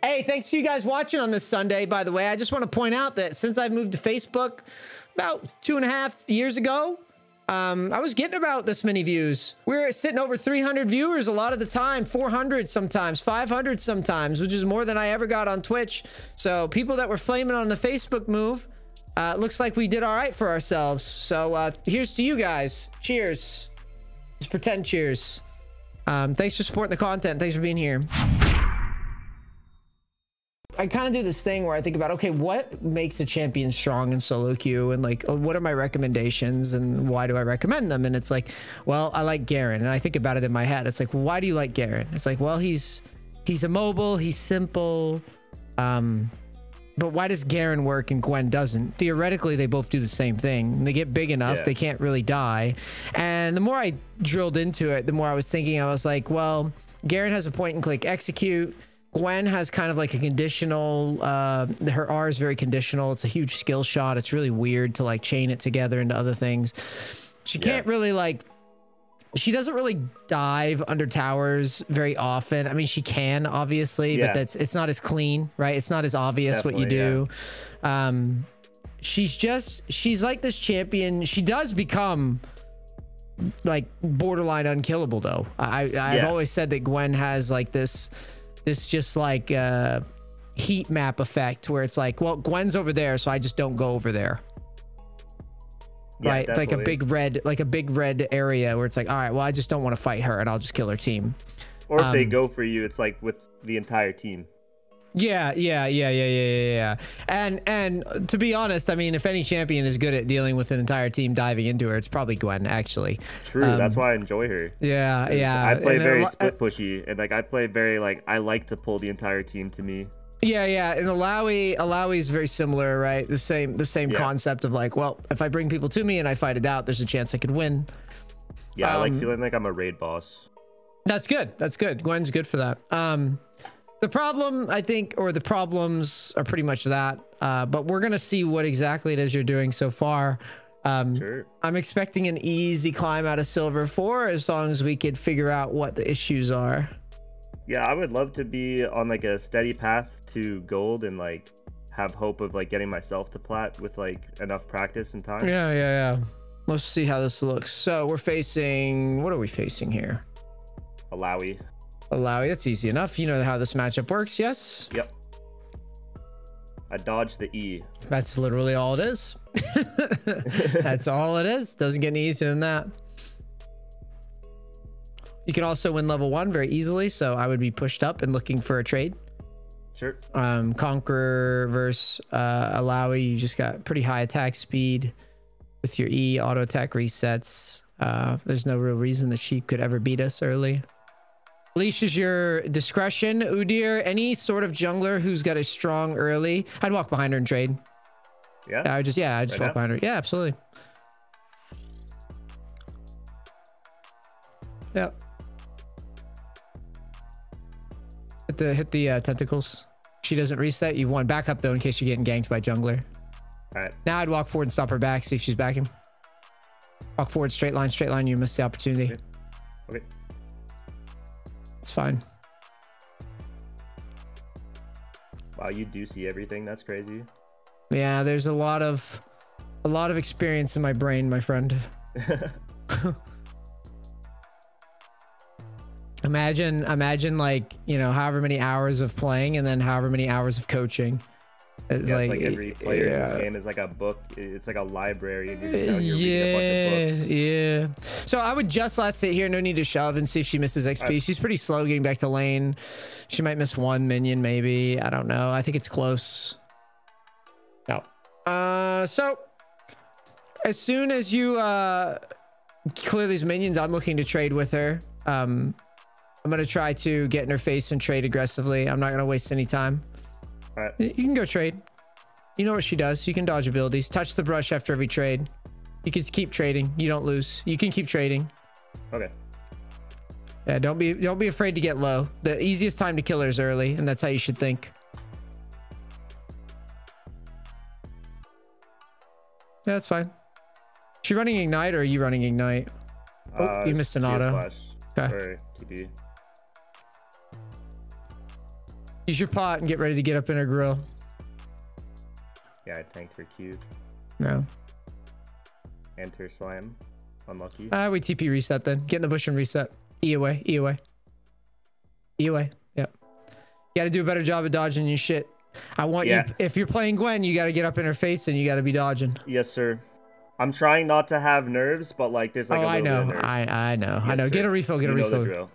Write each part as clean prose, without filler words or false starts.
Hey, thanks to you guys watching on this Sunday, by the way. I just want to point out that since I've moved to Facebook about 2.5 years ago, I was getting about this many views. We're sitting over 300 viewers a lot of the time, 400 sometimes, 500 sometimes, which is more than I ever got on Twitch. So people that were flaming on the Facebook move, looks like we did all right for ourselves. So here's to you guys. Cheers. Just pretend cheers. Thanks for supporting the content. Thanks for being here. I kind of do this thing where I think about, okay, what makes a champion strong in solo queue, and like, what are my recommendations and why do I recommend them? And it's like, well, I like Garen, and I think about it in my head. It's like, well, why do you like Garen? It's like, well, he's immobile, he's simple, but why does Garen work and Gwen doesn't? Theoretically, they both do the same thing. They get big enough, they can't really die. And the more I drilled into it, the more I was thinking, I was like, well, Garen has a point and click execute. Gwen has kind of like a conditional, her R is very conditional. It's a huge skill shot. It's really weird to like chain it together into other things. She can't really like, she doesn't really dive under towers very often. I mean, she can obviously, but it's not as clean, right? It's not as obvious what you do. She's like this champion. She does become like borderline unkillable though. I've always said that Gwen has like this just like heat map effect where it's like, well, Gwen's over there, so I just don't go over there. Right, like a big red area where it's like, all right, well, I just don't want to fight her and I'll just kill her team. Or if they go for you, it's like with the entire team. Yeah. And to be honest, I mean, if any champion is good at dealing with an entire team diving into her, it's probably Gwen, actually. True, that's why I enjoy her. Yeah. I play very split pushy, and like I play very like I like to pull the entire team to me. Yeah, and Alawi is very similar, right? The same concept of like, well, if I bring people to me and I fight it out, there's a chance I could win. Yeah, I like feeling like I'm a raid boss. That's good. That's good. Gwen's good for that. The problem, I think, or the problems are pretty much that. But we're gonna see what exactly it is you're doing so far. Sure. I'm expecting an easy climb out of Silver 4 as long as we could figure out what the issues are. Yeah, I would love to be on like a steady path to gold and like have hope of like getting myself to plat with like enough practice and time. Yeah. Let's see how this looks. So we're facing, what are we facing here? Alawi, that's easy enough. You know how this matchup works, yes? Yep. I dodged the E. That's literally all it is. That's all it is. Doesn't get any easier than that. You can also win level 1 very easily, so I would be pushed up and looking for a trade. Sure. Conqueror versus Alawi, you just got pretty high attack speed with your E. Auto attack resets. There's no real reason that she could ever beat us early. Leash is your discretion. Udyr, any sort of jungler who's got a strong early, I'd walk behind her and trade. Yeah? I just walk behind her. Yeah, absolutely. Yeah. Hit the tentacles. If she doesn't reset, you've won. Back up though in case you're getting ganked by jungler. All right. Now I'd walk forward and stop her back, see if she's backing. Walk forward, straight line, you missed the opportunity. Okay. It's fine. Wow, you do see everything. That's crazy. Yeah, there's a lot of experience in my brain, my friend. Imagine like, you know, however many hours of playing and then however many hours of coaching. It's like every player in this game is like a book. It's like a library. And you're just out here reading a bunch of books. Yeah. So I would just last sit here, no need to shove, and see if she misses XP. She's pretty slow getting back to lane. She might miss one minion, maybe. I don't know. I think it's close. No. So as soon as you clear these minions, I'm looking to trade with her. I'm gonna try to get in her face and trade aggressively. I'm not gonna waste any time. All right. You can go trade. You know what she does. You can dodge abilities. Touch the brush after every trade. You can keep trading. You don't lose. You can keep trading. Okay. Yeah, don't be afraid to get low. The easiest time to kill her is early, and that's how you should think. Yeah, that's fine. She running ignite, or are you running ignite? Oh, you missed an auto. Okay. Use your pot and get ready to get up in her grill. Yeah, I tanked her Q. No. And her slam. Unlucky. We TP reset then. Get in the bush and reset. E away. E away. E away. Yep. You got to do a better job of dodging your shit. I want you. If you're playing Gwen, you got to get up in her face and you got to be dodging. Yes, sir. I'm trying not to have nerves, but like there's like a little bit of nerves. I know. Yes, I know. Sir. Get a refill. Get a refill.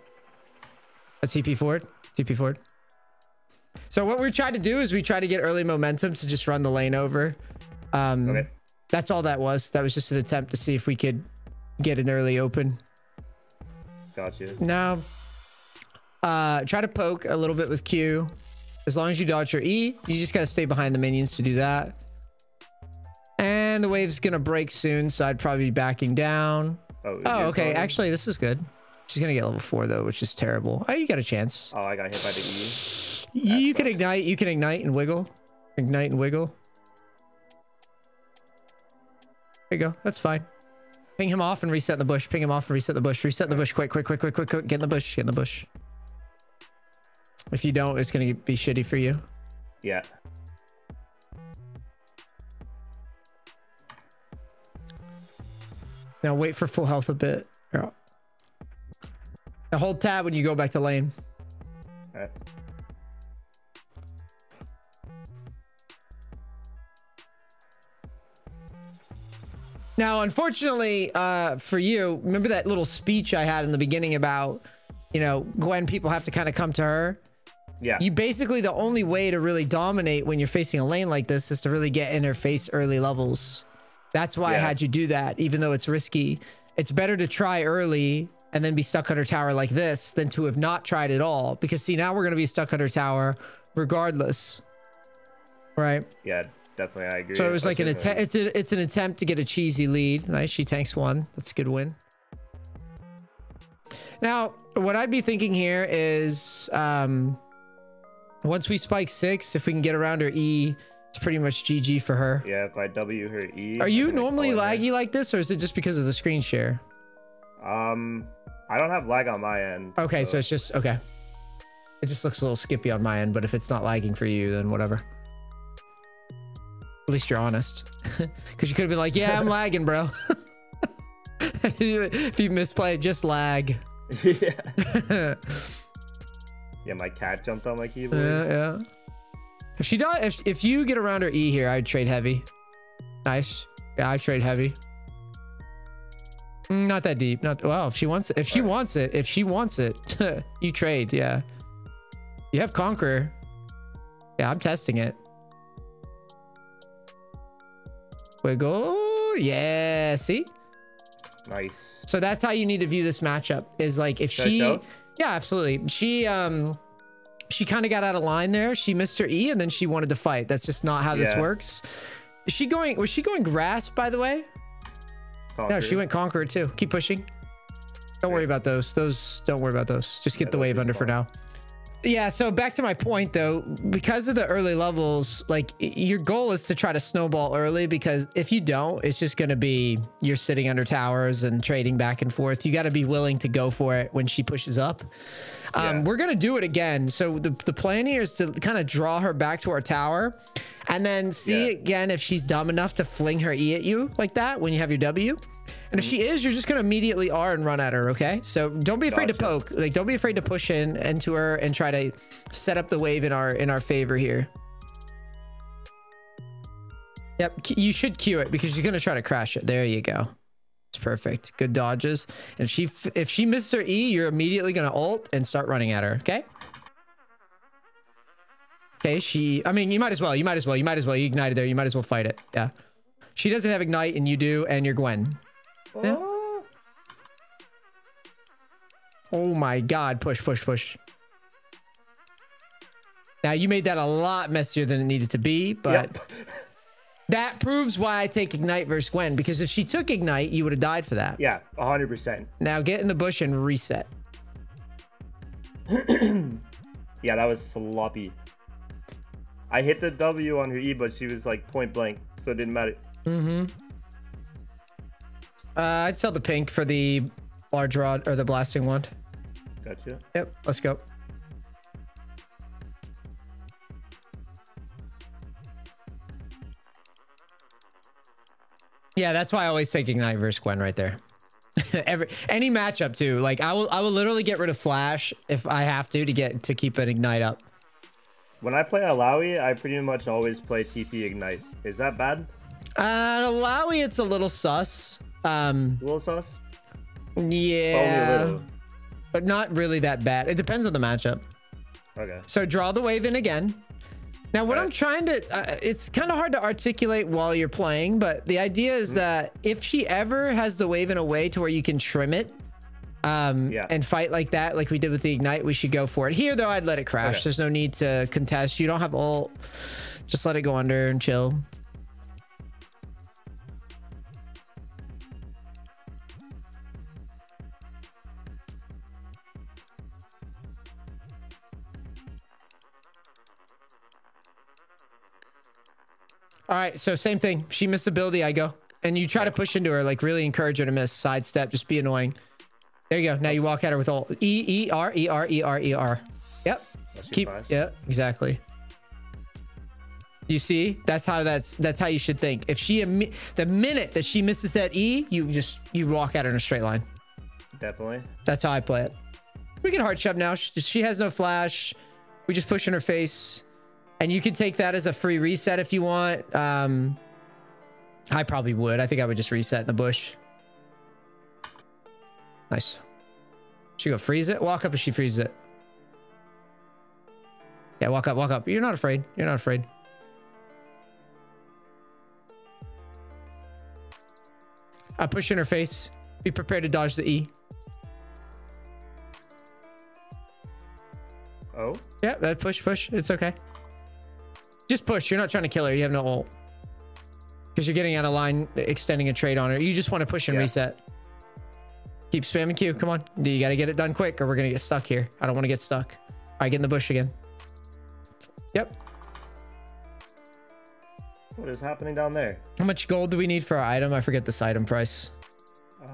A TP forward. TP forward. So what we tried to do is we tried to get early momentum to just run the lane over. Okay. That's all that was. That was just an attempt to see if we could get an early open. Gotcha. Now, try to poke a little bit with Q. As long as you dodge your E, you just gotta stay behind the minions to do that. And the wave's gonna break soon, so I'd probably be backing down. Oh, okay. Actually, this is good. She's gonna get level 4 though, which is terrible. Oh, you got a chance. Oh, I got hit by the E. You can ignite. You can ignite and wiggle. Ignite and wiggle. There you go. That's fine. Ping him off and reset the bush. Ping him off and reset the bush. Reset the bush. Quick, quick, quick, quick, quick, quick. Get in the bush. Get in the bush. If you don't, it's going to be shitty for you. Yeah. Now wait for full health a bit. Now hold tab when you go back to lane. All right. Now, unfortunately, for you, remember that little speech I had in the beginning about, you know, Gwen, people have to kind of come to her. Yeah. You basically, the only way to really dominate when you're facing a lane like this is to really get in her face early levels. That's why I had you do that, even though it's risky. It's better to try early and then be stuck under tower like this than to have not tried at all. Because see, now we're going to be stuck under tower regardless. Right? Yeah, definitely. I agree. So it was like an attempt. It's an attempt to get a cheesy lead. Nice. She tanks 1. That's a good win. Now, what I'd be thinking here is, once we spike 6, if we can get around her E, it's pretty much GG for her. Yeah, if I W her E. Are you normally laggy like this, or is it just because of the screen share? I don't have lag on my end. Okay, so it's just, okay. It just looks a little skippy on my end, but if it's not lagging for you, then whatever. At least you're honest. Because you could have been like, yeah, I'm lagging, bro. If you misplay, just lag. Yeah. Yeah, my cat jumped on my keyboard. Yeah. If she does, if you get around her E here, I'd trade heavy. Nice. Yeah, I trade heavy. Not that deep. Not well. If she wants it, if she wants it, you trade. Yeah. You have Conqueror. Yeah, I'm testing it. Wiggle. Yeah. See. Nice. So that's how you need to view this matchup. Is like if she. Yeah, absolutely. She kind of got out of line there. She missed her E and then she wanted to fight. That's just not how this works. Was she going grass, by the way? Conqueror. No, she went Conqueror too. Keep pushing. Don't worry about those. Don't worry about those. Just get the wave under for now. Yeah, so back to my point though, because of the early levels, like your goal is to try to snowball early, because if you don't, it's just going to be you're sitting under towers and trading back and forth. You got to be willing to go for it when she pushes up. We're going to do it again. So the plan here is to kind of draw her back to our tower and then see again if she's dumb enough to fling her E at you like that when you have your W. And if she is, you're just going to immediately R and run at her, okay? So don't be afraid to poke. Like, don't be afraid to push into her and try to set up the wave in our favor here. Yep, you should Q it because you're going to try to crash it. There you go. It's perfect. Good dodges. And if she misses her E, you're immediately going to ult and start running at her, okay? Okay, I mean, you might as well. You ignited there. You might as well fight it. Yeah. She doesn't have ignite and you do, and you're Gwen. Yeah. Oh my god, push. Now you made that a lot messier than it needed to be, but that proves why I take ignite versus Gwen, because if she took ignite, you would have died for that. Yeah, 100%. Now get in the bush and reset. Yeah, that was sloppy. I hit the W on her E, but she was like point blank, so it didn't matter. I'd sell the pink for the large rod or the blasting wand. Gotcha. Yep, let's go. Yeah, that's why I always take Ignite versus Gwen right there. Any matchup too. Like I will literally get rid of Flash if I have to keep an Ignite up. When I play Alawi, I pretty much always play TP Ignite. Is that bad? Alawi, it's a little sus. A little sus? Yeah. Only a little. But not really that bad. It depends on the matchup. Okay. So draw the wave in again. Now what I'm trying to, it's kind of hard to articulate while you're playing, but the idea is that if she ever has the wave in a way to where you can trim it, and fight like that, like we did with the Ignite, we should go for it. Here though, I'd let it crash. Okay. There's no need to contest. You don't have ult. Just let it go under and chill. All right, so same thing. She missed ability, I go. And you try to push into her, like really encourage her to miss. Sidestep, just be annoying. There you go. Now you walk at her with ult. E-R, E-R, E-R, E-R. Yep. Keep, yeah, exactly. You see? That's how you should think. If she, the minute that she misses that E, you walk at her in a straight line. Definitely. That's how I play it. We can hard shove now. She has no flash. We just push in her face. And you can take that as a free reset if you want. I probably would. I think I would just reset in the bush. Nice. She go freeze it. Walk up if she freezes it. Yeah, walk up, walk up. You're not afraid. You're not afraid. I push in her face. Be prepared to dodge the E. Oh? Yeah, that push. It's okay. Just push. You're not trying to kill her. You have no ult. Because you're getting out of line, extending a trade on her. You just want to push and reset. Keep spamming Q. Come on. You got to get it done quick or we're going to get stuck here. I don't want to get stuck. All right, get in the bush again. Yep. What is happening down there? How much gold do we need for our item? I forget this item price.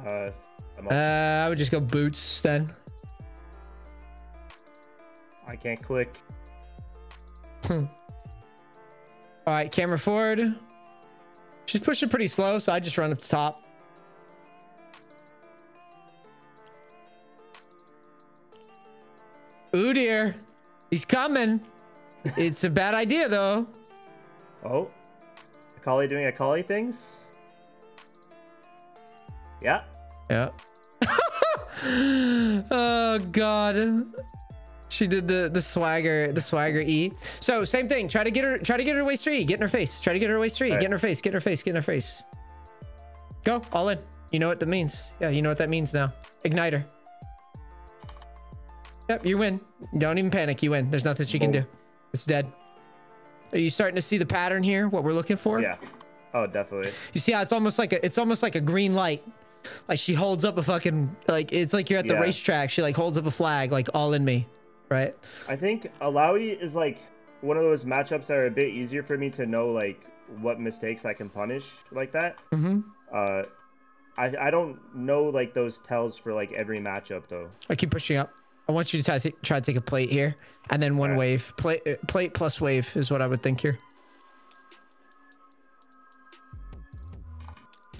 I would just go boots then. I can't click. All right, camera forward. She's pushing pretty slow, so I just run up to top. Ooh dear, he's coming. It's a bad idea though. Oh, Akali doing Akali things. Yeah. Yeah. Oh god. She did the swagger E. So same thing. Try to get her waist 3. Get in her face. Try to get her waist 3. Get in her face. Get in her face. Get in her face. Go all in. You know what that means. Yeah, you know what that means now. Ignite her. Yep, you win. Don't even panic. You win. There's nothing she can do. It's dead. Are you starting to see the pattern here? What we're looking for? Yeah. Oh, definitely. You see how it's almost like a green light. Like she holds up a fucking, like it's like you're at the racetrack. She like holds up a flag, like all in me. Right. I think Alawi is like one of those matchups that are a bit easier for me to know like what mistakes I can punish like that. I don't know like those tells for like every matchup though. I keep pushing up. I want you to try to take a plate here and then one wave. Plate plus wave is what I would think here.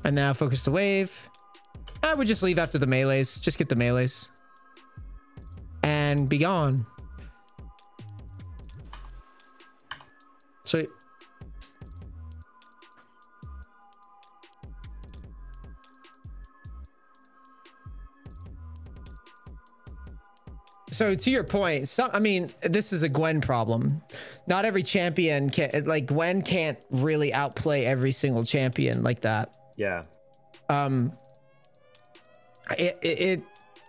And now focus the wave. I would just leave after the melees. Just get the melees. And be gone. Sweet. So to your point, I mean, this is a Gwen problem. Not every champion can, like Gwen can't really outplay every single champion like that. Yeah. It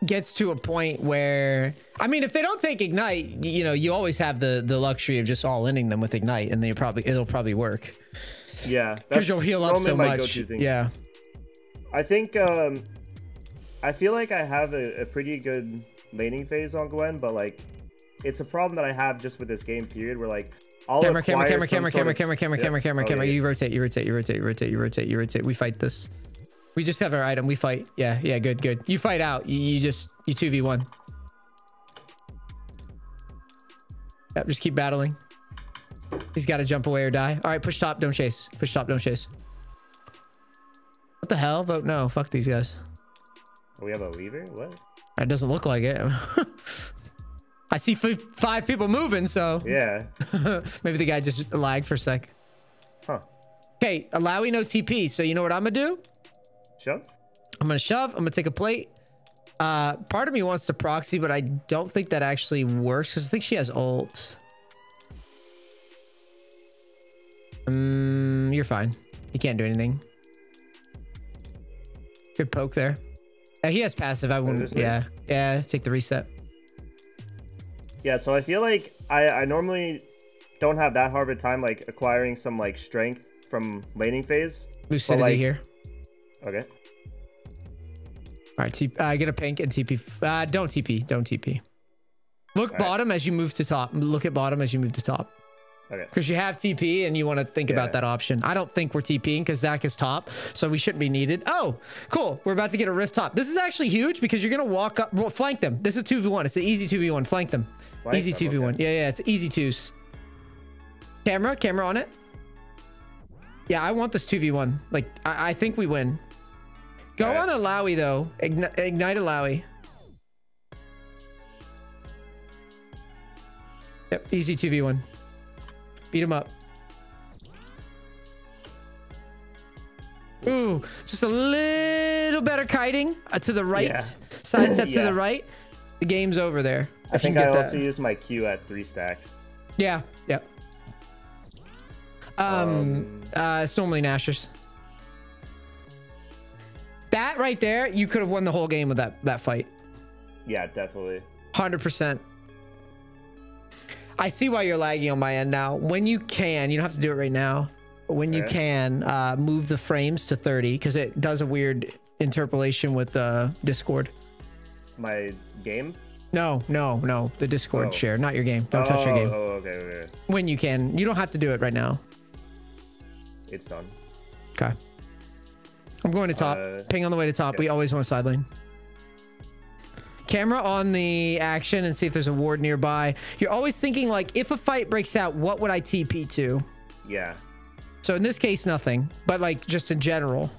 gets to a point where, I mean, if they don't take Ignite, you know, you always have the luxury of just all inning them with Ignite, and it'll probably work. Yeah, because you'll heal up so much. Yeah, I think I feel like I have a pretty good laning phase on Gwen, but like it's a problem that I have just with this game period where like camera. You rotate. We fight this. We just have our item. We fight. Yeah, good. You fight out. You 2v1. Yep, just keep battling. He's got to jump away or die. All right, push top, don't chase. Push top, don't chase. What the hell? Vote no. Fuck these guys. Oh, we have a lever? What? It doesn't look like it. I see 5 people moving, so... Yeah. Maybe the guy just lagged for a sec. Huh. Okay, allow no TP. So you know what I'm going to do? Shove? I'm going to shove. I'm going to take a plate. Part of me wants to proxy, but I don't think that actually works because I think she has ult. You're fine. You can't do anything. Good poke there. He has passive. I wouldn't. Yeah. Yeah. Take the reset. Yeah. So I feel like I normally don't have that hard of a time like acquiring some like strength from laning phase. Lucidity like, here. Okay. All right. I get a pink and TP. Don't TP. Don't TP. Look bottom as you move to top. Look at bottom as you move to top. Okay. Because you have TP and you want to think about that option. I don't think we're TPing because Zach is top, so we shouldn't be needed. Oh, cool. We're about to get a rift top. This is actually huge because you're going to walk up, well, flank them. This is 2v1. It's an easy 2v1. Flank them. Easy 2v1. Okay. Yeah, it's easy twos. Camera on it. Yeah, I want this 2v1. Like, I think we win. Go on Alawi, though. Ignite Alawi. Yep, easy 2v1. Beat him up. Ooh, just a little better kiting to the right. Yeah. Side step to the right. The game's over there. I think I also used my Q at 3 stacks. Yeah, yeah. It's normally Nashers. That right there, you could have won the whole game with that fight. Yeah, definitely. 100%. I see why you're lagging on my end now. When you can, you don't have to do it right now, but when you can, move the frames to 30 because it does a weird interpolation with Discord. My game? No, the Discord share, not your game. Don't touch your game. Oh, okay. When you can. You don't have to do it right now. It's done. Okay. I'm going to top. Ping on the way to top. We always want a side lane. Camera on the action and see if there's a ward nearby. You're always thinking like, if a fight breaks out, what would I TP to? Yeah. So in this case, nothing, but like just in general.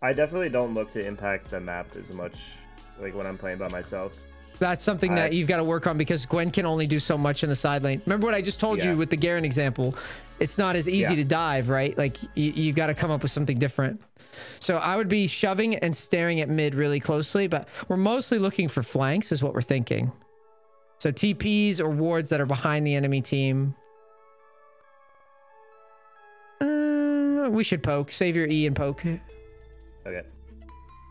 I definitely don't look to impact the map as much like when I'm playing by myself. That's something that you've got to work on because Gwen can only do so much in the side lane. Remember what I just told you with the Garen example? It's not as easy to dive, right? Like you got to come up with something different. So I would be shoving and staring at mid really closely, but we're mostly looking for flanks is what we're thinking. So TPs or wards that are behind the enemy team. We should poke. Save your E and poke. Okay.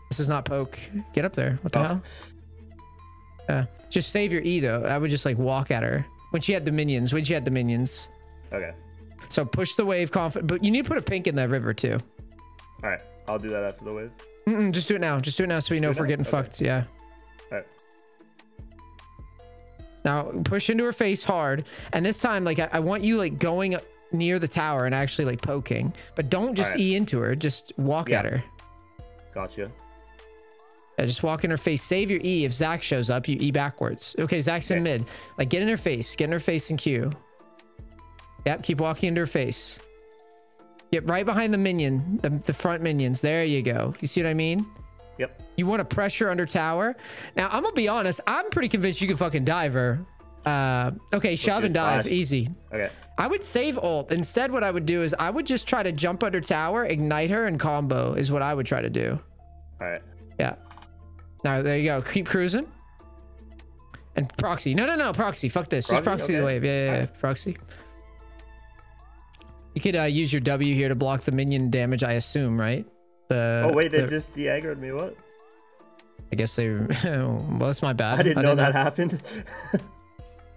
This is not poke. Get up there. What the hell? Just save your E though. I would just like walk at her when she had the minions. Okay. So push the wave confident, but you need to put a pink in that river too. All right. I'll do that after the wave. Just do it now. Just do it now so we know if we're getting fucked. Yeah. All right. Now push into her face hard. And this time, like I want you like going near the tower and actually like poking, but don't just E into her. Just walk at her. Gotcha. Yeah, just walk in her face. Save your E. If Zach shows up, you E backwards. Okay, Zach's in mid. Like get in her face. Get in her face and Q. Yep, keep walking into her face. Get right behind the minion, the front minions. There you go. You see what I mean? Yep. You want to pressure under tower. Now, I'm going to be honest. I'm pretty convinced you can fucking dive her. Okay, shove and dive. Easy. Okay. I would save ult. Instead, what I would do is I would just try to jump under tower, ignite her, and combo is what I would try to do. All right. Yeah. Now, there you go. Keep cruising. And proxy. No, proxy. Fuck this. Just proxy the wave. Yeah. Proxy. You could use your W here to block the minion damage, I assume, right? Oh, wait. They just de-aggroed me. What? I guess they... well, that's my bad. I didn't know that happened.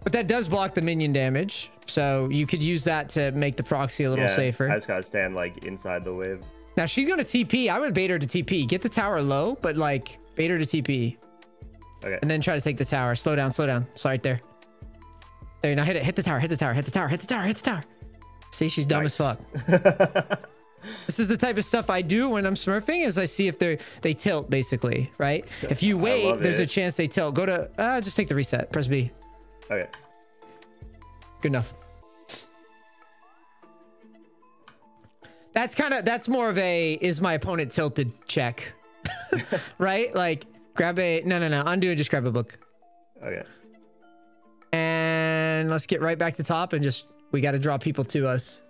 But that does block the minion damage. So you could use that to make the proxy a little safer. I just gotta stand like inside the wave. Now she's gonna TP. I would bait her to TP. Get the tower low, but like bait her to TP. Okay. And then try to take the tower. Slow down. It's right there. There, now hit it. Hit the tower. Hit the tower. See, she's dumb as fuck. This is the type of stuff I do when I'm smurfing is I see if they tilt basically, right? If you wait, there's a chance they tilt. Go to, just take the reset. Press B. That's more of a, is my opponent tilted check. Right? Like grab a, no, undo and just grab a book. Okay. And let's get right back to top and just, we got to draw people to us.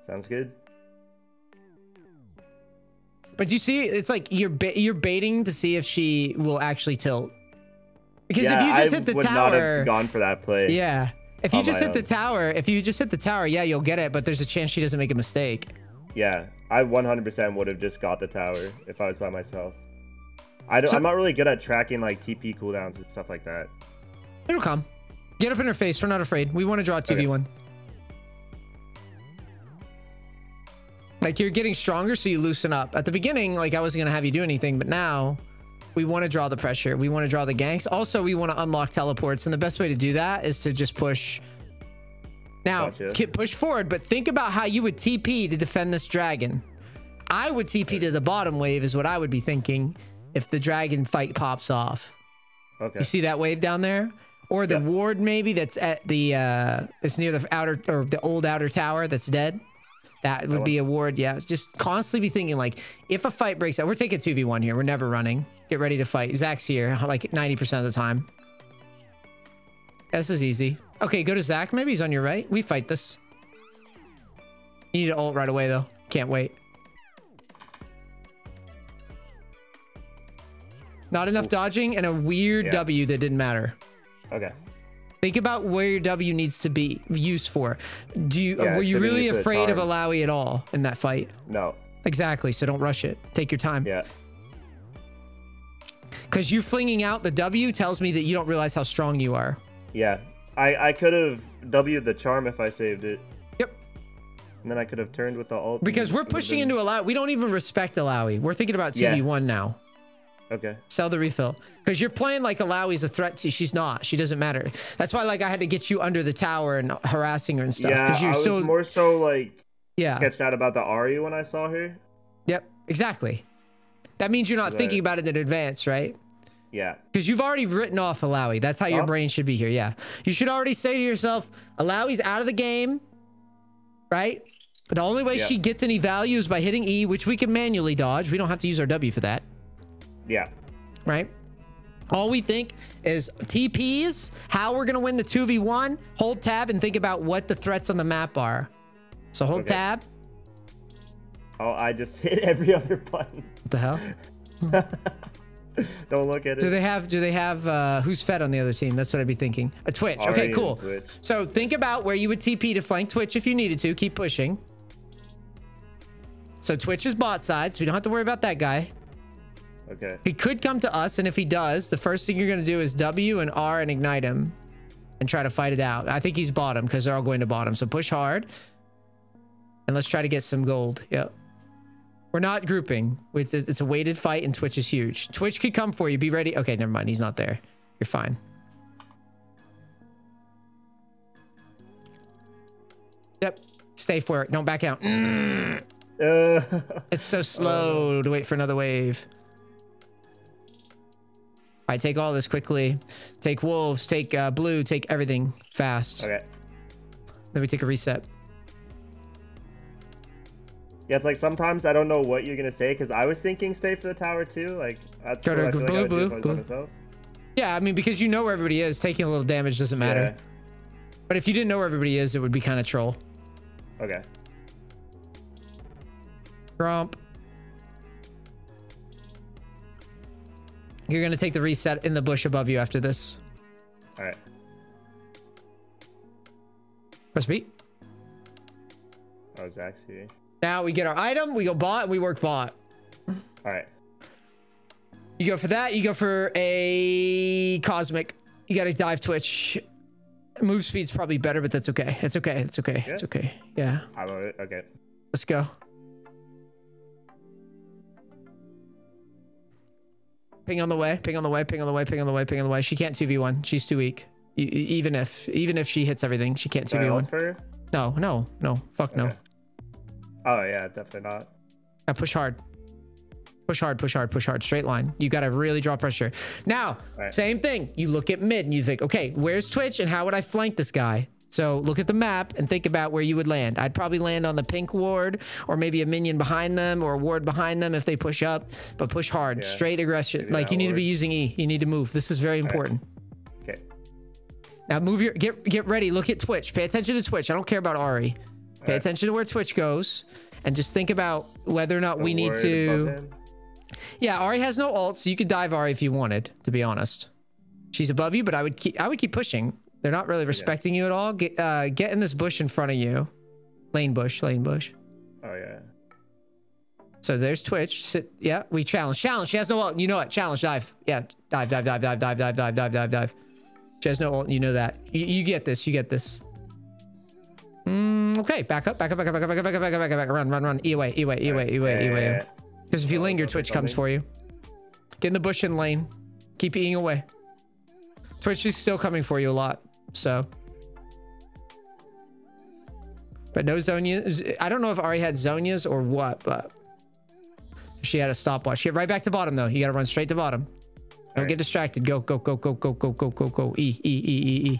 Sounds good. But you see, it's like you're baiting to see if she will actually tilt. Because if you just hit the tower, I would not have gone for that play. Yeah. If you just hit the tower, yeah, you'll get it, but there's a chance she doesn't make a mistake. Yeah, I 100% would have just got the tower if I was by myself. I'm not really good at tracking like TP cooldowns and stuff like that. It'll come. Get up in her face. We're not afraid. We want to draw a 2v1. Okay. Like you're getting stronger, so you loosen up. At the beginning, like I wasn't going to have you do anything, but now we want to draw the pressure. We want to draw the ganks. Also, we want to unlock teleports, and the best way to do that is to just push. Now, push forward, but think about how you would TP to defend this dragon. I would TP to the bottom wave is what I would be thinking if the dragon fight pops off. Okay. You see that wave down there? Or the ward maybe that's at the, it's near the outer, or the old outer tower that's dead. That would be a ward, yeah. Just constantly be thinking, like, if a fight breaks out, we're taking 2v1 here. We're never running. Get ready to fight. Zach's here, like, 90% of the time. This is easy. Okay, go to Zach. Maybe he's on your right. We fight this. You need to ult right away, though. Can't wait. Not enough dodging and a weird W that didn't matter. Okay. Think about where your W needs to be used for. Were you really afraid of Alawi at all in that fight? No. Exactly. So don't rush it. Take your time. Yeah. Because you flinging out the W tells me that you don't realize how strong you are. Yeah. I could have W'd the charm if I saved it. Yep. And then I could have turned with the ult. Because we're pushing into Alawi. We don't even respect Alawi. We're thinking about 2v1 now. Okay. Sell the refill. Because you're playing like Alawi's a threat to you. She's not. She doesn't matter. That's why like I had to get you under the tower and harassing her and stuff. Yeah, I was more so like sketched out about the Ari when I saw her. Yep, exactly. That means you're not thinking about it in advance, right? Yeah. Because you've already written off Alawi. That's how your brain should be here, yeah. You should already say to yourself, Alawi's out of the game, right? But the only way she gets any value is by hitting E, which we can manually dodge. We don't have to use our W for that. Yeah. Right? All we think is TPs, how we're going to win the 2v1, hold tab and think about what the threats on the map are. So hold tab. Oh, I just hit every other button. What the hell? Don't look at it. Do they have who's fed on the other team? That's what I'd be thinking. A Twitch. Okay, cool. So think about where you would TP to flank Twitch if you needed to. Keep pushing. So Twitch is bot side, so we don't have to worry about that guy. Okay. He could come to us, and if he does, the first thing you're going to do is W and R and ignite him and try to fight it out. I think he's bottom because they're all going to bottom. So push hard. And let's try to get some gold. Yep. We're not grouping. It's a weighted fight, and Twitch is huge. Twitch could come for you. Be ready. Okay, never mind. He's not there. You're fine. Yep. Stay for it. Don't back out. It's so slow to wait for another wave. All right, take all this quickly. Take wolves, take blue, take everything fast. Okay. Then we take a reset. Yeah, it's like sometimes I don't know what you're gonna say because I was thinking stay for the tower too. Like that's what I feel like I would do if I was by myself. Yeah, I mean because you know where everybody is, taking a little damage doesn't matter. Yeah. But if you didn't know where everybody is, it would be kind of troll. Okay. Gromp. You're gonna take the reset in the bush above you after this. All right. Press B. Oh, Zach's here. Now we get our item, we go bot, we work bot. All right. You go for that, you go for a cosmic. You gotta dive Twitch. Move speed's probably better, but that's okay. It's okay, it's okay, it's okay. Yeah. I love it. Okay. Let's go. Ping on the way, ping on the way, ping on the way, ping on the way, ping on the way. She can't 2v1. She's too weak. Even if she hits everything, she can't 2v1. No. Fuck no. Oh yeah, definitely not. Now push hard. Push hard, push hard, push hard. Straight line. You gotta really draw pressure. Now, same thing. You look at mid and you think, okay, where's Twitch and how would I flank this guy? So look at the map and think about where you would land. I'd probably land on the pink ward or maybe a minion behind them or a ward behind them if they push up, but push hard, straight aggression. Like you need to be using E. You need to move. This is very important. Okay. Now move your, get ready. Look at Twitch. Pay attention to Twitch. I don't care about Ari. Pay attention to where Twitch goes and just think about whether or not we need to. Yeah, Ari has no ult, so you could dive Ari if you wanted, to be honest. She's above you, but I would keep pushing. They're not really respecting you at all. Get in this bush in front of you. Lane bush. Oh, yeah. So there's Twitch. Sit, yeah, we challenge. Challenge. She has no ult. You know it. Challenge. Dive. Yeah. Dive. She has no ult. You know that. You get this. You get this. Okay. Back up. Run. E away. Because if you linger, Twitch comes for you. Get in the bush and lane. Keep eating away. Twitch is still coming for you a lot. So, but no Zonia. I don't know if Ari had Zonias or what, but she had a stopwatch. Get right back to bottom though. You got to run straight to bottom. Don't get distracted. Go. E.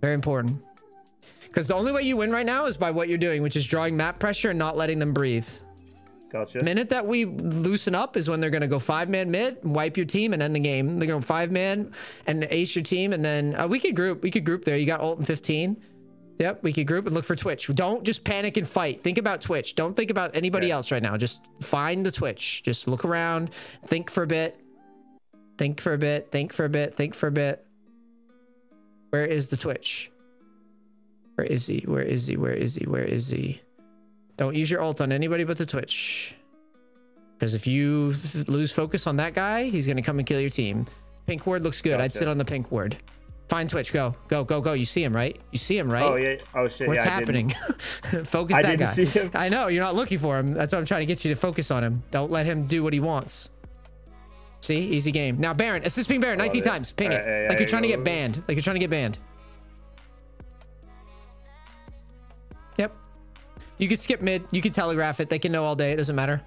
Very important. Because the only way you win right now is by what you're doing, which is drawing map pressure and not letting them breathe. Gotcha. Minute that we loosen up is when they're going to go 5-man mid, wipe your team, and end the game. They're going 5-man and ace your team, and then we could group there. You got ult and 15. Yep, we could group and look for Twitch. Don't just panic and fight. Think about Twitch. Don't think about anybody else right now. Just find the Twitch. Just look around. Think for a bit. Where is the Twitch? Where is he? Don't use your ult on anybody but the Twitch. Because if you lose focus on that guy, he's going to come and kill your team. Pink ward looks good. I'd sit on the pink ward. Find Twitch. Go. You see him, right? Oh, yeah. Oh, shit. What's happening? Focus that guy. See him. I know. You're not looking for him. That's why I'm trying to get you to focus on him. Don't let him do what he wants. See? Easy game. Now, Baron. Assist ping Baron 19 times. Ping it. Like you're trying to get banned. Yep. You could skip mid. You could telegraph it. They can know all day. It doesn't matter.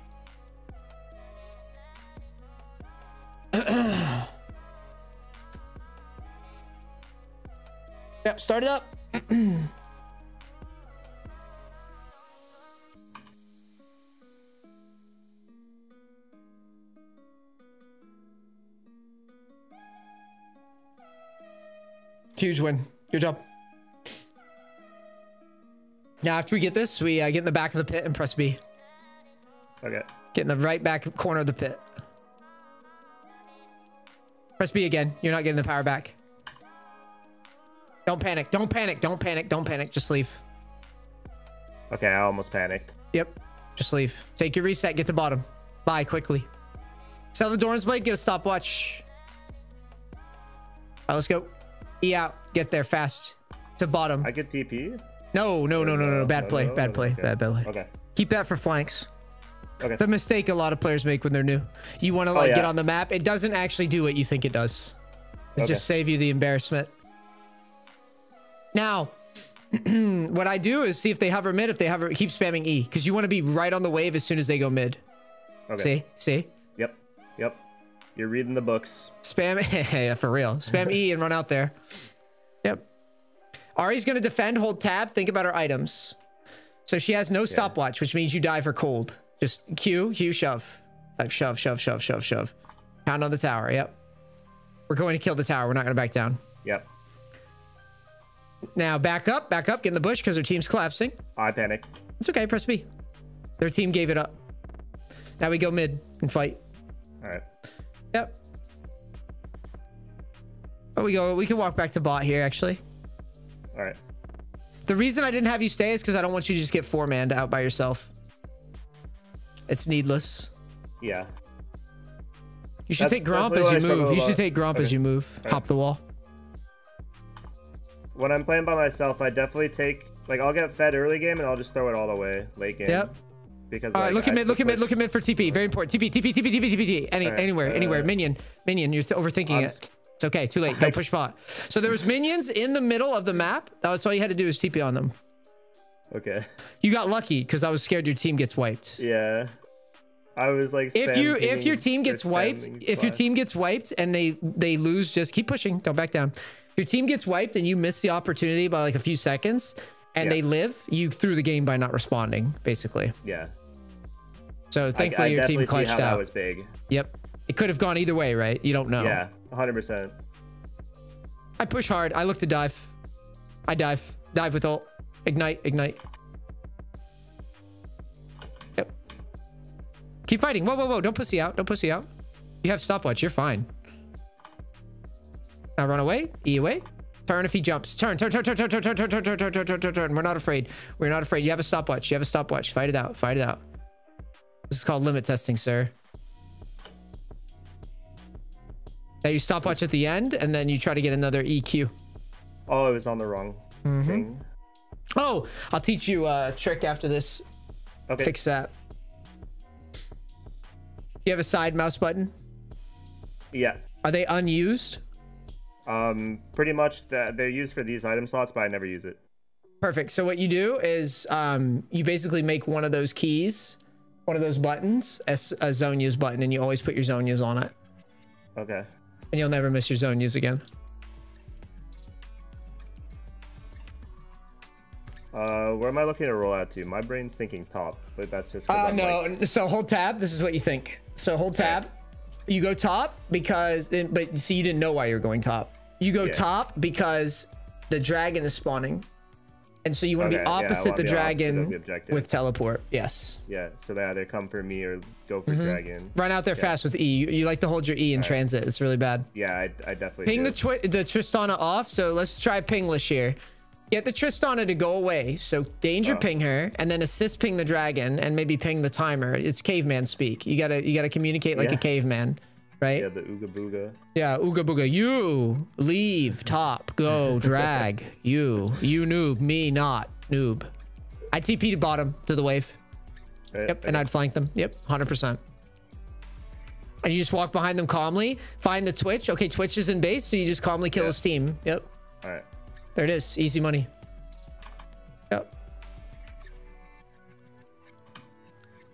Yep. Start it up. Huge win. Good job. Now, after we get this, we get in the back of the pit and press B. Okay. Get in the right back corner of the pit. Press B again. You're not getting the power back. Don't panic. Just leave. Okay, I almost panicked. Yep. Just leave. Take your reset. Get to bottom. Bye, quickly. Sell the Doran's Blade. Get a stopwatch. All right, let's go. E out. Get there fast. To bottom. I get TP? No. Bad play. Okay. Keep that for flanks. Okay. It's a mistake a lot of players make when they're new. You want to get on the map. It doesn't actually do what you think it does. It just save you the embarrassment. Now, what I do is see if they hover mid. If they hover, keep spamming E because you want to be right on the wave as soon as they go mid. Okay. See? Yep. You're reading the books. Spam, yeah, for real. Spam E and run out there. Yep. Ari's going to defend, hold tab, think about her items. So she has no stopwatch, which means you dive her cold. Just Q, shove. Like shove. Pound on the tower, yep. We're going to kill the tower. We're not going to back down. Yep. Now back up, get in the bush because their team's collapsing. I panic. It's okay, press B. Their team gave it up. Now we go mid and fight. All right. Yep. Oh, we can walk back to bot here, actually. All right. The reason I didn't have you stay is because I don't want you to just get 4-manned out by yourself. It's needless. Yeah. You should take Gromp as you move. Right. Hop the wall. When I'm playing by myself, I definitely take, like, I'll get fed early game and I'll just throw it all away late game. Yep. Because, all right, look at mid for TP. Very important. TP. Anywhere. Minion, you're overthinking it. It's okay. Too late. Go push bot. So there was minions in the middle of the map. That's all you had to do is TP on them. Okay. You got lucky because I was scared your team gets wiped. Yeah. I was like, if your team gets wiped and they lose, just keep pushing. Don't back down. If your team gets wiped and you miss the opportunity by like a few seconds and they live, you threw the game by not responding, basically. Yeah. So thankfully your team clutched out. That was big. Yep. It could have gone either way, right? You don't know. Yeah, 100%. I push hard. I look to dive. I dive. Dive with ult. Ignite. Ignite. Yep. Keep fighting. Whoa, whoa, whoa. Don't pussy out. Don't pussy out. You have stopwatch. You're fine. Now run away. E away. Turn if he jumps. Turn. Turn. Turn. Turn. Turn. Turn. Turn. Turn. Turn. Turn. Turn. Turn. Turn. Turn. We're not afraid. We're not afraid. You have a stopwatch. You have a stopwatch. Fight it out. Fight it out. This is called limit testing, sir. Now you stopwatch at the end, and then you try to get another EQ. Oh, it was on the wrong thing. Oh, I'll teach you a trick after this. Okay. Fix that. You have a side mouse button? Yeah. Are they unused? Pretty much they're used for these item slots, but I never use it. Perfect. So what you do is you basically make one of those keys, one of those buttons, as a zone use button, and you always put your zone use on it. Okay. And you'll never miss your zone use again. Where am I looking to roll out to? My brain's thinking top, but that's just no. Like... So hold tab. This is what you think. So hold tab. You go top because, but see, you didn't know why you were going top. You go top because the dragon is spawning. And so you want to be opposite the dragon with teleport. Yes. Yeah. So they either come for me or go for dragon. Run out there fast with E. You like to hold your E in transit. It's really bad. Yeah, I definitely ping the Tristana off. So let's try pinglish here. Get the Tristana to go away. So danger ping her and then assist ping the dragon and maybe ping the timer. It's caveman speak. You gotta communicate like a caveman, right? Yeah, the ooga booga. Yeah, ooga booga. You leave top, go drag. You noob, me not noob. I TP to bottom to the wave. Yep, and I'd flank them. Yep, 100%. And you just walk behind them calmly. Find the Twitch. Okay, Twitch is in base, so you just calmly kill his team. Yep. All right. There it is. Easy money. Yep.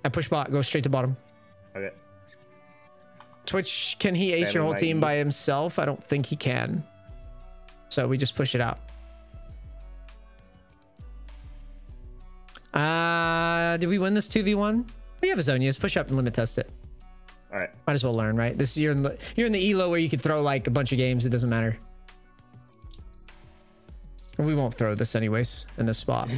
And push bot. Go straight to bottom. Okay. Twitch, can he ace your whole team by himself? I don't think he can. So we just push it out. Did we win this 2v1? We have a zone use. Push up and limit test it. All right. Might as well learn, right? This is you're in the elo where you could throw like a bunch of games. It doesn't matter. We won't throw this anyways in this spot.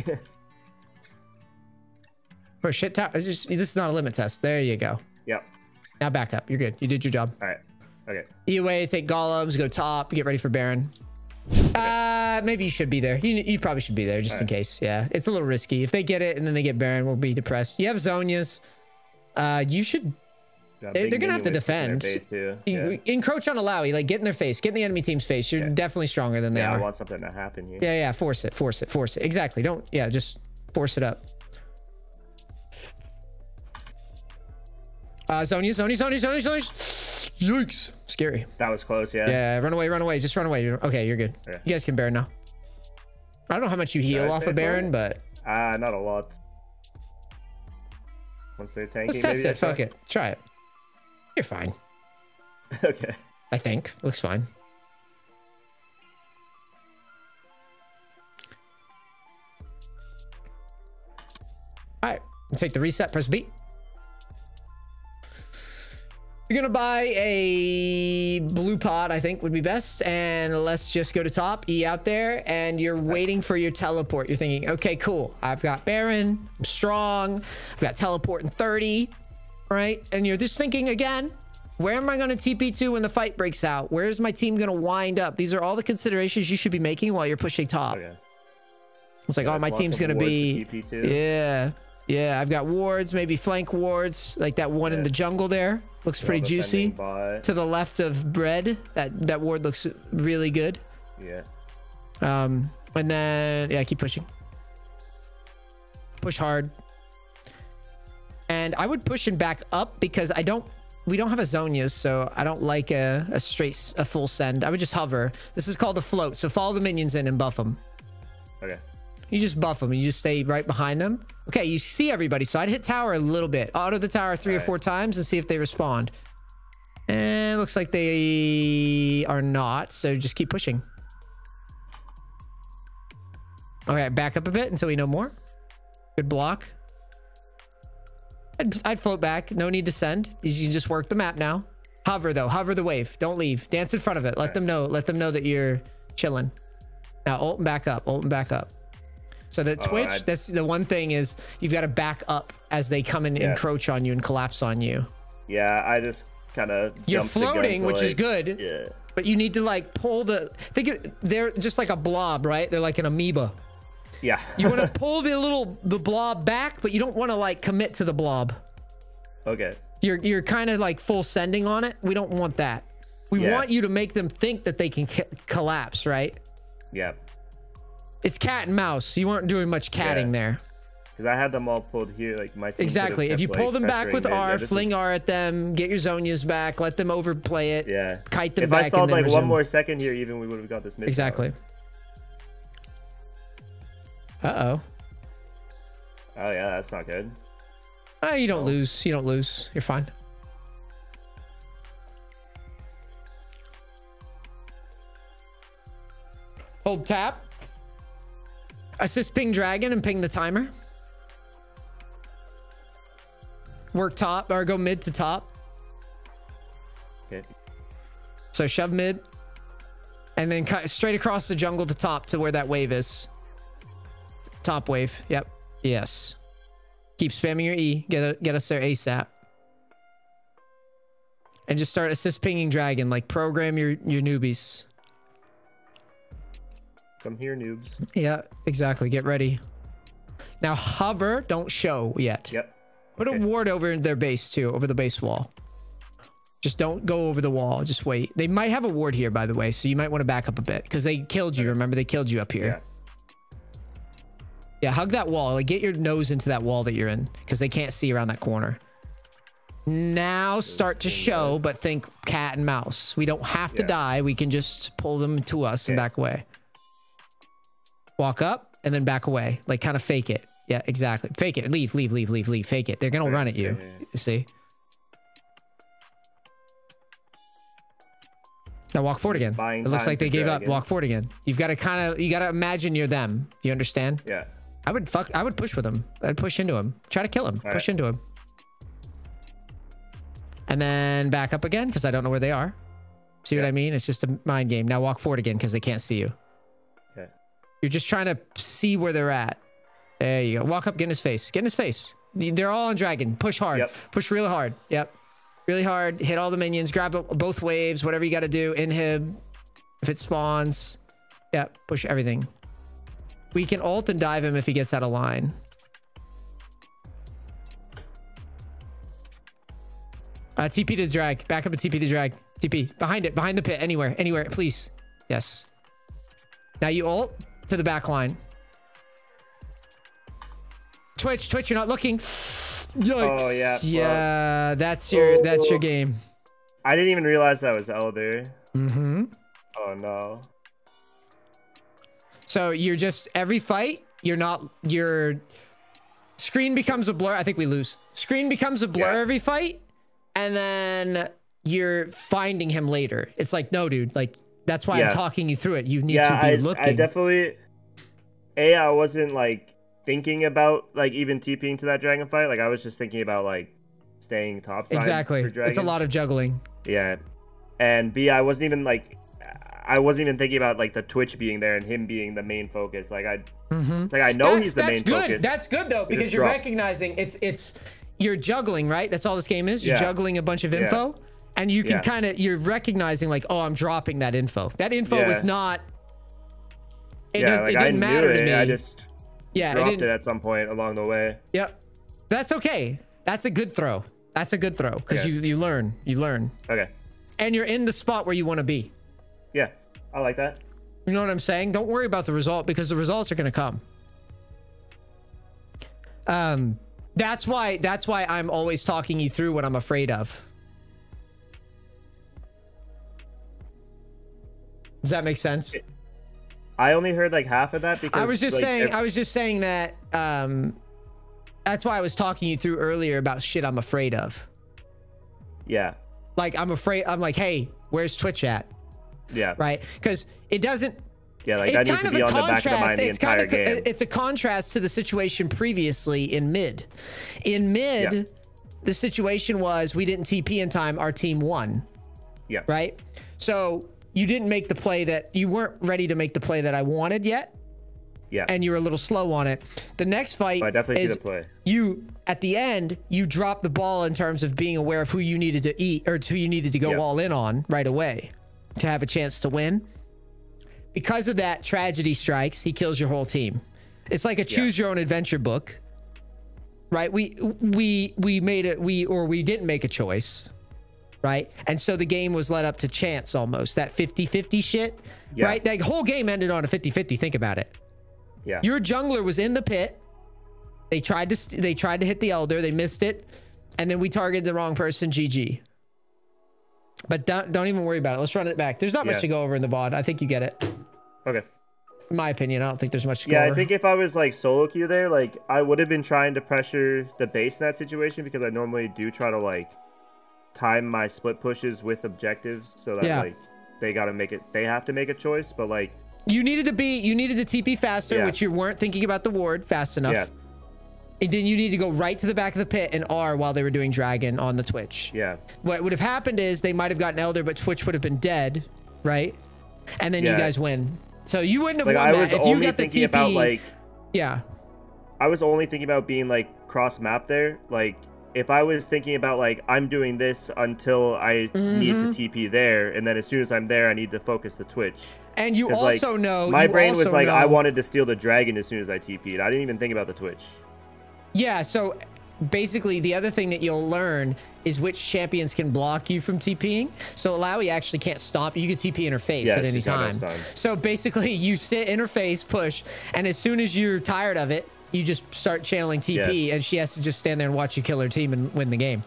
For shit tower. This is not a limit test. There you go. Yep. Now back up. You're good. You did your job. All right. Okay. EUA, take golems, go top, get ready for Baron. Maybe you should be there. You probably should be there just in case. Yeah, it's a little risky. If they get it and then they get Baron, we'll be depressed. You have Zonias. You should. They're gonna have to defend. Encroach on Alawi, like get in their face, get in the enemy team's face. You're definitely stronger than they are. I want something to happen here. Yeah, force it. Exactly. Don't. Yeah, just force it up. Zonias. Yikes. Scary. That was close, yeah. Yeah, run away. Just run away. Okay, you're good. Okay. You guys can Baron now. I don't know how much you heal off a Baron, but... not a lot. Once they're tanking, let's test it. Fuck it. Try it. You're fine. Okay. I think. Looks fine. Alright. Take the reset. Press B. You're gonna buy a blue pod, I think would be best, and let's just go to top, E out there, and you're waiting for your teleport. You're thinking, okay, cool, I've got Baron, I'm strong, I've got teleport in 30, right? And you're just thinking again, where am I gonna TP to when the fight breaks out? Where's my team gonna wind up? These are all the considerations you should be making while you're pushing top. It's like, oh, my team's gonna be, yeah, I've got wards, maybe flank wards, like that one in the jungle there. Looks pretty juicy. To the left of bread, that ward looks really good. Yeah. And then keep pushing. Push hard. And I would push him back up because we don't have a Zonias, so I don't like a full send. I would just hover. This is called a float, so follow the minions in and buff them. Okay. You just buff them and you just stay right behind them. Okay, you see everybody, so I'd hit tower a little bit. Auto the tower 3 or 4 times and see if they respond. And it looks like they are not, so just keep pushing. Okay, back up a bit until we know more. Good block. I'd float back. No need to send. You can just work the map now. Hover though. Hover the wave. Don't leave. Dance in front of it. Let them know. Let them know that you're chilling. Now ult and back up. Ult and back up. So the Twitch, that's the one thing is you've got to back up as they come and encroach on you and collapse on you. Yeah, I just kind of you're floating, which is good. Yeah. But you need to like pull the they're just like a blob, right? They're like an amoeba. Yeah. You want to pull the blob back, but you don't want to like commit to the blob. Okay. You're kind of like full sending on it. We don't want that. We want you to make them think that they can collapse, right? Yeah. It's cat and mouse. You weren't doing much catting there. Because I had them all pulled here, like my team exactly. If you pull them back with R, fling R at them, get your Zonias back, let them overplay it. Yeah. Kite them if back. I stalled like one more second here, even we would have got this mid. Exactly. Uh-oh. Oh yeah, that's not good. You don't lose. You don't lose. You're fine. Hold tap. Assist ping dragon and ping the timer. Work top or go mid to top. Okay. So shove mid. And then cut straight across the jungle to top to where that wave is. Top wave. Yep. Yes. Keep spamming your E. Get us there ASAP. And just start assist pinging dragon. Like program your newbies. Come here, noobs. Yeah, exactly. Get ready. Now hover. Don't show yet. Yep. Put a ward over their base too. Over the base wall. Just don't go over the wall. Just wait. They might have a ward here, by the way. So you might want to back up a bit. Because they killed you. Remember, they killed you up here. Yeah, hug that wall. Like, get your nose into that wall that you're in. Because they can't see around that corner. Now start to show, but think cat and mouse. We don't have to die. We can just pull them to us and back away. Walk up and then back away. Like, kind of fake it. Yeah, exactly. Fake it. Leave. Fake it. They're going to run at you. You see? Now walk forward again. It looks like they gave up. Walk forward again. You've got to you got to imagine you're them. You understand? Yeah. I would push with him. I'd push into him. Try to kill him. Push into him. And then back up again because I don't know where they are. See what I mean? It's just a mind game. Now walk forward again because they can't see you. Okay. You're just trying to see where they're at. There you go. Walk up, get in his face. Get in his face. They're all on dragon. Push hard. Yep. Push really hard. Yep. Really hard. Hit all the minions. Grab both waves. Whatever you got to do. Inhib. If it spawns. Yep. Push everything. We can ult and dive him if he gets out of line. TP to drag. Back up and TP to drag. TP. Behind it. Behind the pit. Anywhere. Anywhere. Please. Yes. Now you ult to the back line. Twitch. You're not looking. Yikes. Oh, yeah. Yeah. That's your game. I didn't even realize that was Elder. Mm-hmm. Oh, no. So you're just every fight, your screen becomes a blur. I think we lose. Screen becomes a blur every fight, and then you're finding him later. It's like, no, dude, like that's why I'm talking you through it. You need to be looking. I definitely I wasn't like thinking about like even TPing to that dragon fight. Like I was just thinking about like staying topside. Exactly. It's a lot of juggling. Yeah. And B, I wasn't even thinking about like the Twitch being there and him being the main focus. Like I know he's the main focus. That's good though, because you're recognizing you're juggling, right? That's all this game is. You're juggling a bunch of info, and you can you're recognizing like, oh, I'm dropping that info. That info was not. It didn't matter to me. I just dropped it at some point along the way. Yep, that's okay. That's a good throw. That's a good throw because you learn. You learn. Okay. And you're in the spot where you want to be. Yeah, I like that. You know what I'm saying? Don't worry about the result because the results are going to come. That's why I'm always talking you through what I'm afraid of. Does that make sense? I only heard like half of that because I was just saying that that's why I was talking you through earlier about shit I'm afraid of. Yeah. Like I'm like, hey, where's Twitch at? Yeah. Right? Because it doesn't Yeah, like that needs to be on the back of the mind the entire game. It's a contrast to the situation previously in mid. In mid, the situation was we didn't TP in time, our team won. Yeah. Right? So you didn't make the play that you weren't ready to make the play that I wanted yet. Yeah. And you were a little slow on it. The next fight I definitely is see the play. You at the end, you dropped the ball in terms of being aware of who you needed to eat or who you needed to go all in on right away to have a chance to win. Because of that, tragedy strikes. He kills your whole team. It's like a choose your own adventure book, right? We made it. We didn't make a choice, right? And so the game was led up to chance almost. That 50-50 shit, right? That whole game ended on a 50-50. Think about it. Yeah. Your jungler was in the pit. They tried to hit the elder. They missed it, and then we targeted the wrong person. GG. But don't even worry about it. Let's run it back. There's not much to go over in the VOD. I think you get it. Okay. In my opinion, I don't think there's much to go over. I think if I was like solo queue there, like I would have been trying to pressure the base in that situation because I normally do try to like time my split pushes with objectives so that like they got to make it. They have to make a choice, but like you needed to TP faster, which you weren't thinking about the ward fast enough. Yeah. And then you need to go right to the back of the pit and R while they were doing Dragon on the Twitch. Yeah. What would have happened is they might have gotten Elder, but Twitch would have been dead, right? And then you guys win. So you wouldn't have won that if you got the TP. About, like, I was only thinking about being like cross map there. Like if I was thinking about like I'm doing this until I need to TP there, and then as soon as I'm there, I need to focus the Twitch. And you also know my brain was like I wanted to steal the Dragon as soon as I TP'd. I didn't even think about the Twitch. Yeah, so basically the other thing that you'll learn is which champions can block you from TPing. So Alawi actually can't stop you. You can TP in her face at any time. So basically you sit in her face, push, and as soon as you're tired of it, you just start channeling TP and she has to just stand there and watch you kill her team and win the game.